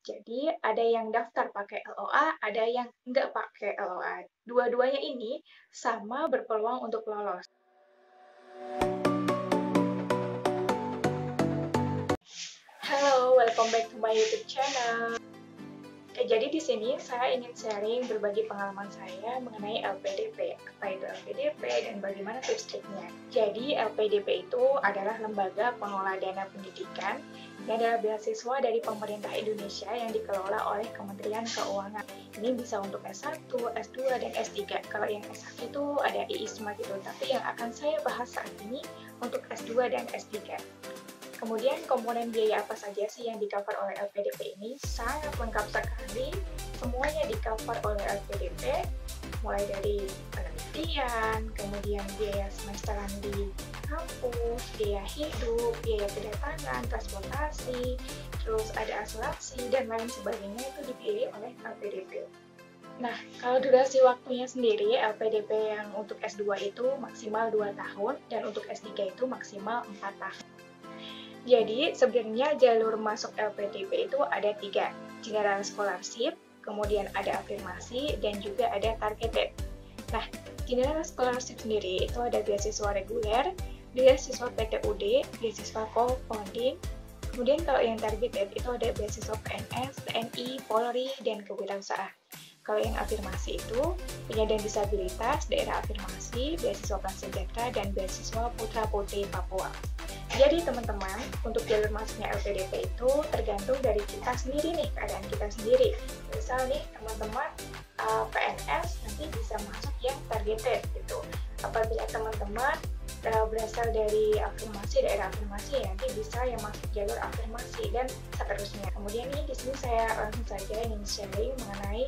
Jadi, ada yang daftar pakai LOA, ada yang nggak pakai LOA. Dua-duanya ini sama berpeluang untuk lolos. Halo, welcome back to my YouTube channel. Jadi di sini saya ingin sharing berbagi pengalaman saya mengenai LPDP. Apa itu LPDP dan bagaimana tips triknya. Jadi LPDP itu adalah lembaga pengelola dana pendidikan yang adalah beasiswa dari pemerintah Indonesia yang dikelola oleh Kementerian Keuangan. Ini bisa untuk S1, S2, dan S3. Kalau yang S1 itu ada IISMA gitu, tapi yang akan saya bahas saat ini untuk S2 dan S3. Kemudian komponen biaya apa saja sih yang di-cover oleh LPDP ini? Sangat lengkap sekali, semuanya di-cover oleh LPDP, mulai dari penelitian, kemudian biaya semesteran di kampus, biaya hidup, biaya kedatangan, transportasi, terus ada asuransi, dan lain sebagainya itu dibiayai oleh LPDP. Nah, kalau durasi waktunya sendiri, LPDP yang untuk S2 itu maksimal 2 tahun, dan untuk S3 itu maksimal 4 tahun. Jadi, sebenarnya jalur masuk LPDP itu ada 3, General Scholarship, kemudian ada afirmasi, dan juga ada targeted. Nah, General Scholarship sendiri itu ada beasiswa reguler, beasiswa PTUD, beasiswa co-founding, kemudian kalau yang targeted itu ada beasiswa PNS, TNI, Polri, dan kewirausahaan. Kalau yang afirmasi itu penyandang disabilitas, daerah afirmasi, beasiswa prasejahtera, dan beasiswa putra-putri Papua. Jadi teman-teman, untuk jalur masuknya LPDP itu tergantung dari kita sendiri nih, keadaan kita sendiri. Misal nih teman-teman PNS nanti bisa masuk yang targeted gitu. Apabila teman-teman berasal dari afirmasi, daerah afirmasi, nanti bisa yang masuk jalur afirmasi dan seterusnya. Kemudian nih di sini saya langsung saja ingin sharing mengenai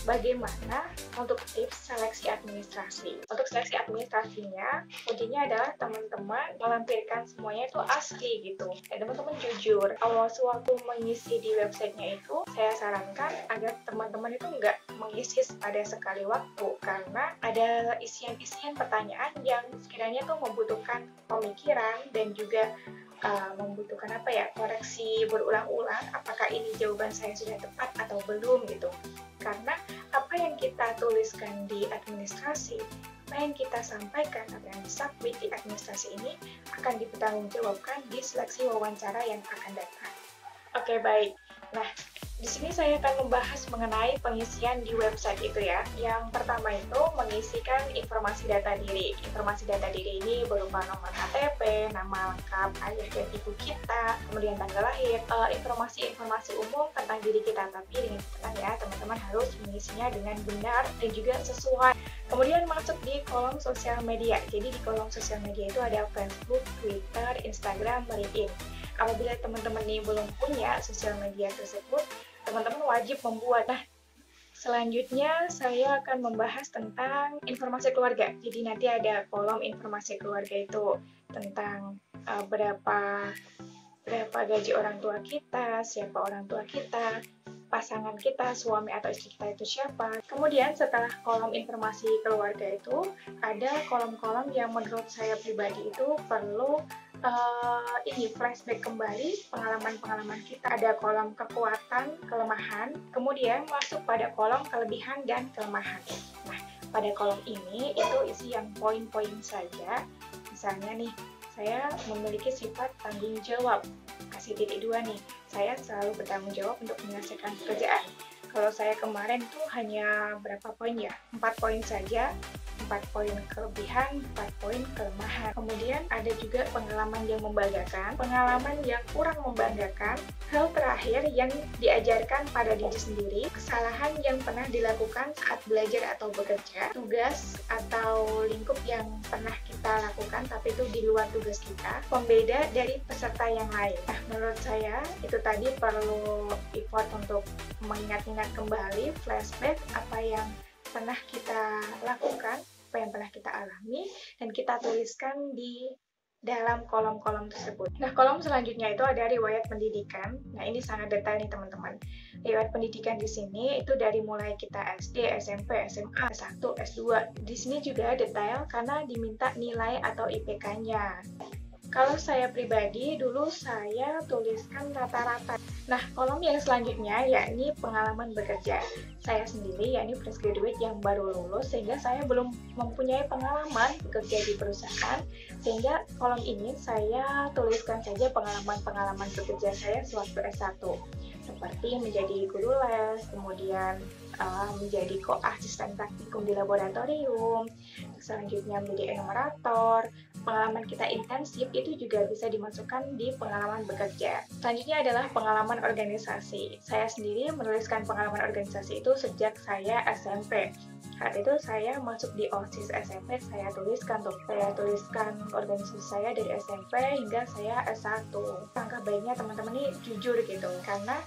bagaimana untuk tips seleksi administrasi. Untuk seleksi administrasinya, kuncinya adalah teman-teman melampirkan semuanya itu asli gitu. Dan teman-teman jujur. Sewaktu mengisi di websitenya itu, saya sarankan agar teman-teman itu nggak mengisi pada sekali waktu, karena ada isian-isian pertanyaan yang sekiranya tuh membutuhkan pemikiran dan juga membutuhkan koreksi berulang-ulang, apakah ini jawaban saya sudah tepat atau belum gitu. Karena apa yang kita tuliskan di administrasi, apa yang kita sampaikan atau yang disubmit di administrasi ini akan dipertanggungjawabkan di seleksi wawancara yang akan datang. Oke, baik. Nah, di sini saya akan membahas mengenai pengisian di website itu ya. Yang pertama itu mengisikan informasi data diri. Informasi data diri ini berupa nomor KTP, nama lengkap ayah dan ibu kita, kemudian tanggal lahir, informasi-informasi umum tentang diri kita. Tapi dengan catatan ya, teman-teman harus mengisinya dengan benar dan juga sesuai. Kemudian masuk di kolom sosial media. Jadi di kolom sosial media itu ada Facebook, Twitter, Instagram, LinkedIn. Apabila teman-teman ini belum punya sosial media tersebut, teman-teman wajib membuat. Nah, selanjutnya saya akan membahas tentang informasi keluarga. Jadi nanti ada kolom informasi keluarga itu tentang berapa gaji orang tua kita, siapa orang tua kita, pasangan kita, suami atau istri kita itu siapa. Kemudian setelah kolom informasi keluarga itu, ada kolom-kolom yang menurut saya pribadi itu perlu flashback kembali pengalaman-pengalaman kita. Ada kolom kekuatan, kelemahan, kemudian masuk pada kolom kelebihan dan kelemahan. Nah, pada kolom ini itu isi yang poin-poin saja. Misalnya nih, saya memiliki sifat tanggung jawab. Kasih titik 2 nih, saya selalu bertanggung jawab untuk menyelesaikan pekerjaan. Kalau saya kemarin tuh hanya berapa poin ya? 4 poin saja. 4 poin kelebihan, 4 poin kelemahan. Kemudian ada juga pengalaman yang membanggakan, pengalaman yang kurang membanggakan, hal terakhir yang diajarkan pada diri sendiri, kesalahan yang pernah dilakukan saat belajar atau bekerja, tugas atau lingkup yang pernah kita lakukan tapi itu di luar tugas kita, pembeda dari peserta yang lain. Nah, menurut saya itu tadi perlu effort untuk mengingat-ingat kembali, flashback apa yang pernah kita lakukan, apa yang pernah kita alami, dan kita tuliskan di dalam kolom-kolom tersebut. Nah, kolom selanjutnya itu ada riwayat pendidikan. Nah, ini sangat detail nih teman-teman. Riwayat pendidikan di sini itu dari mulai kita SD, SMP, SMA, S1, S2. Di sini juga detail karena diminta nilai atau IPK-nya. Kalau saya pribadi, dulu saya tuliskan rata-rata. Nah, kolom yang selanjutnya yakni pengalaman bekerja. Saya sendiri yakni fresh graduate yang baru lulus, sehingga saya belum mempunyai pengalaman bekerja di perusahaan, sehingga kolom ini saya tuliskan saja pengalaman-pengalaman bekerja saya sewaktu S1. Seperti menjadi guru les, kemudian menjadi asisten praktikum di laboratorium, selanjutnya menjadi enumerator. Pengalaman kita intensif itu juga bisa dimasukkan di pengalaman bekerja. Selanjutnya adalah pengalaman organisasi. Saya sendiri menuliskan pengalaman organisasi itu sejak saya SMP. Saat itu saya masuk di OSIS SMP, saya tuliskan organisasi saya dari SMP hingga saya S1. Langkah baiknya teman-teman ini jujur gitu, karena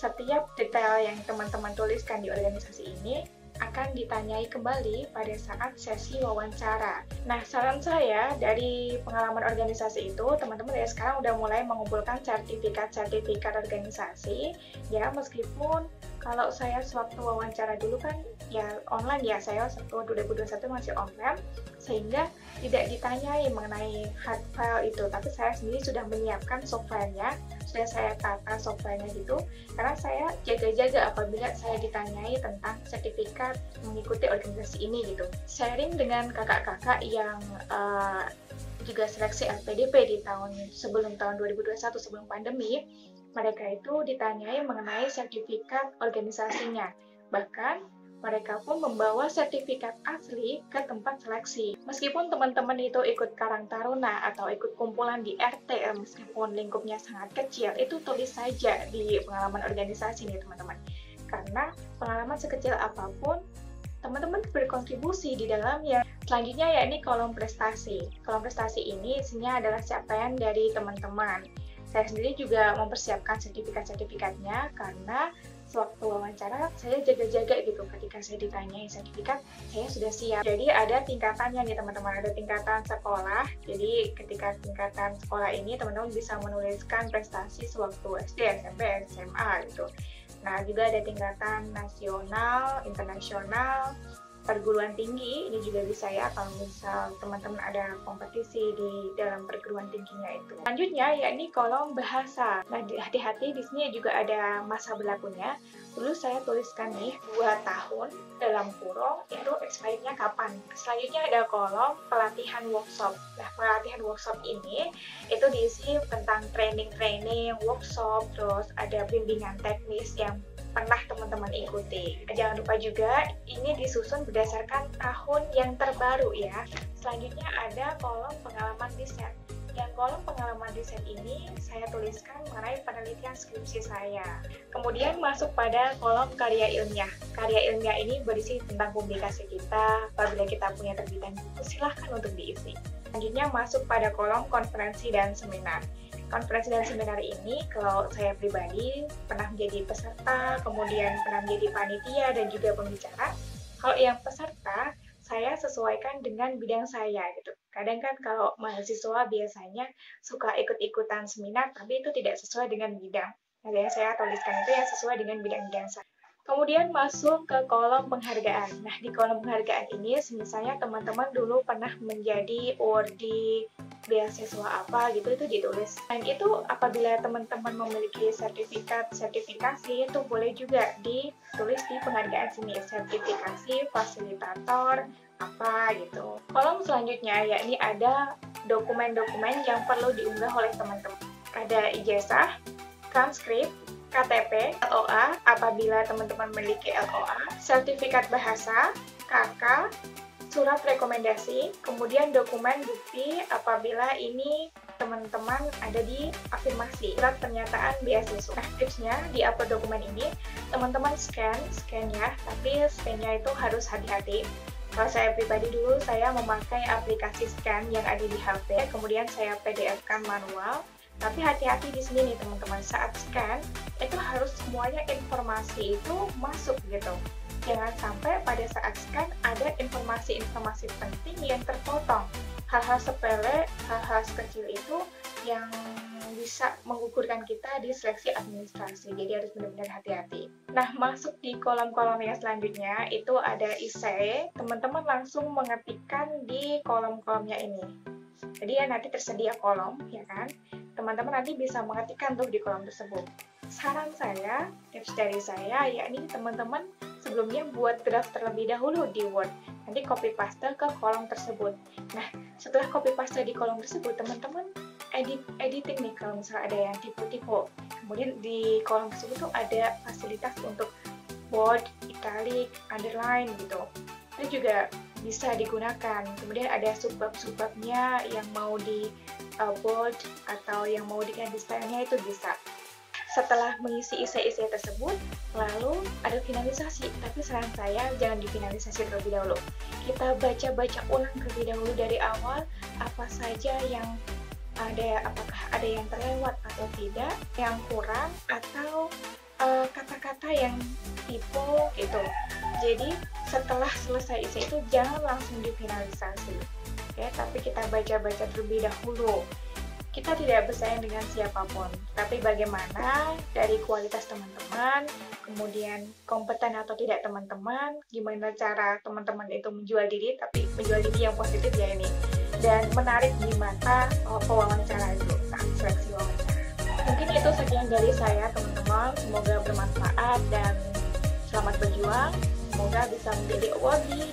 setiap detail yang teman-teman tuliskan di organisasi ini akan ditanyai kembali pada saat sesi wawancara. Nah, saran saya dari pengalaman organisasi itu, teman-teman dari sekarang udah mulai mengumpulkan sertifikat-sertifikat organisasi, ya meskipun kalau saya sewaktu wawancara dulu kan ya online ya, saya waktu 2021 masih online, sehingga tidak ditanyai mengenai hard file itu, tapi saya sendiri sudah menyiapkan software-nya, sudah saya tata software-nya gitu, karena saya jaga-jaga apabila saya ditanyai tentang sertifikat mengikuti organisasi ini gitu. Sharing dengan kakak-kakak yang juga seleksi LPDP di sebelum tahun 2021, sebelum pandemi, mereka itu ditanyai mengenai sertifikat organisasinya. Bahkan mereka pun membawa sertifikat asli ke tempat seleksi. Meskipun teman-teman itu ikut Karang Taruna atau ikut kumpulan di RT, meskipun lingkupnya sangat kecil, itu tulis saja di pengalaman organisasi nih teman-teman. Karena pengalaman sekecil apapun, teman-teman berkontribusi di dalamnya. Selanjutnya yakni kolom prestasi. Kolom prestasi ini isinya adalah capaian dari teman-teman. Saya sendiri juga mempersiapkan sertifikat-sertifikatnya karena sewaktu wawancara saya jaga-jaga gitu, ketika saya ditanyai sertifikat saya sudah siap. Jadi ada tingkatannya nih teman-teman, ada tingkatan sekolah. Jadi ketika tingkatan sekolah ini teman-teman bisa menuliskan prestasi sewaktu SD, SMP, SMA gitu. Nah, juga ada tingkatan nasional, internasional, perguruan tinggi, ini juga bisa ya kalau misal teman-teman ada kompetisi di dalam perguruan tingginya itu. Selanjutnya yakni kolom bahasa. Nah, hati-hati di sini juga ada masa berlakunya. Dulu saya tuliskan nih 2 tahun dalam kurung, itu expirednya kapan. Selanjutnya ada kolom pelatihan workshop. Nah, pelatihan workshop ini itu diisi tentang training, workshop, terus ada bimbingan teknis yang pernah teman-teman ikuti. Jangan lupa juga ini disusun berdasarkan tahun yang terbaru ya. Selanjutnya ada kolom pengalaman riset. Yang kolom pengalaman riset ini saya tuliskan mengenai penelitian skripsi saya. Kemudian masuk pada kolom karya ilmiah. Karya ilmiah ini berisi tentang publikasi kita. Apabila kita punya terbitan buku, silahkan untuk diisi. Selanjutnya masuk pada kolom konferensi dan seminar. Konferensi dan seminar ini, kalau saya pribadi pernah menjadi peserta, kemudian pernah menjadi panitia dan juga pembicara. Kalau yang peserta, saya sesuaikan dengan bidang saya gitu. Kadang kan kalau mahasiswa biasanya suka ikut-ikutan seminar, tapi itu tidak sesuai dengan bidang. Nah, yang saya tuliskan itu yang sesuai dengan bidang-bidang saya. Kemudian masuk ke kolom penghargaan. Nah, di kolom penghargaan ini, misalnya teman-teman dulu pernah menjadi awardee beasiswa apa gitu, itu ditulis. Dan itu apabila teman-teman memiliki sertifikasi, itu boleh juga ditulis di penghargaan sini, sertifikasi fasilitator apa gitu. Kolom selanjutnya yakni ada dokumen-dokumen yang perlu diunggah oleh teman-teman. Ada ijazah, transkrip, KTP, LOA apabila teman-teman memiliki LOA, sertifikat bahasa, KK, surat rekomendasi, kemudian dokumen bukti apabila ini teman-teman ada di afirmasi, surat pernyataan beasiswa. Nah, tipsnya di upload dokumen ini, teman-teman scan ya, tapi scan-nya itu harus hati-hati. Kalau saya pribadi dulu, saya memakai aplikasi scan yang ada di HP, kemudian saya PDF-kan manual. Tapi hati-hati di sini nih teman-teman, saat scan itu harus semuanya informasi itu masuk gitu. Jangan sampai pada saat scan ada informasi-informasi penting yang terpotong. Hal-hal sepele, hal-hal kecil itu yang bisa menggugurkan kita di seleksi administrasi. Jadi harus benar-benar hati-hati. Nah, masuk di kolom-kolom yang selanjutnya itu ada essay. Teman-teman langsung mengetikkan di kolom-kolomnya ini. Jadi ya nanti tersedia kolom, ya kan? Teman-teman nanti bisa mengetikkan tuh di kolom tersebut. Saran saya, tips dari saya, yakni teman-teman sebelumnya buat draft terlebih dahulu di Word. Nanti copy paste ke kolom tersebut. Nah, setelah copy paste di kolom tersebut, teman-teman editing nih kalau misalnya ada yang tipe-tipe. Kemudian di kolom tersebut tuh ada fasilitas untuk bold, italic, underline gitu. Itu juga bisa digunakan. Kemudian ada subbab-subbabnya yang mau di bold atau yang mau diganti stylenya itu bisa. Setelah mengisi isi-isi tersebut, lalu ada finalisasi. Tapi saran saya jangan difinalisasi terlebih dahulu. Kita baca-baca ulang terlebih dahulu dari awal apa saja yang ada, apakah ada yang terlewat atau tidak, yang kurang atau kata-kata yang tipe gitu. Jadi setelah selesai isi itu jangan langsung difinalisasi, ya, tapi kita baca-baca terlebih dahulu. Kita tidak bersaing dengan siapapun, tapi bagaimana dari kualitas teman-teman, kemudian kompeten atau tidak teman-teman, gimana cara teman-teman itu menjual diri, tapi menjual diri yang positif ya ini, dan menarik di mata pewawancara itu, seleksi wawancara. Mungkin itu sekian dari saya teman-teman, semoga bermanfaat dan selamat berjuang, semoga bisa menjadi awardee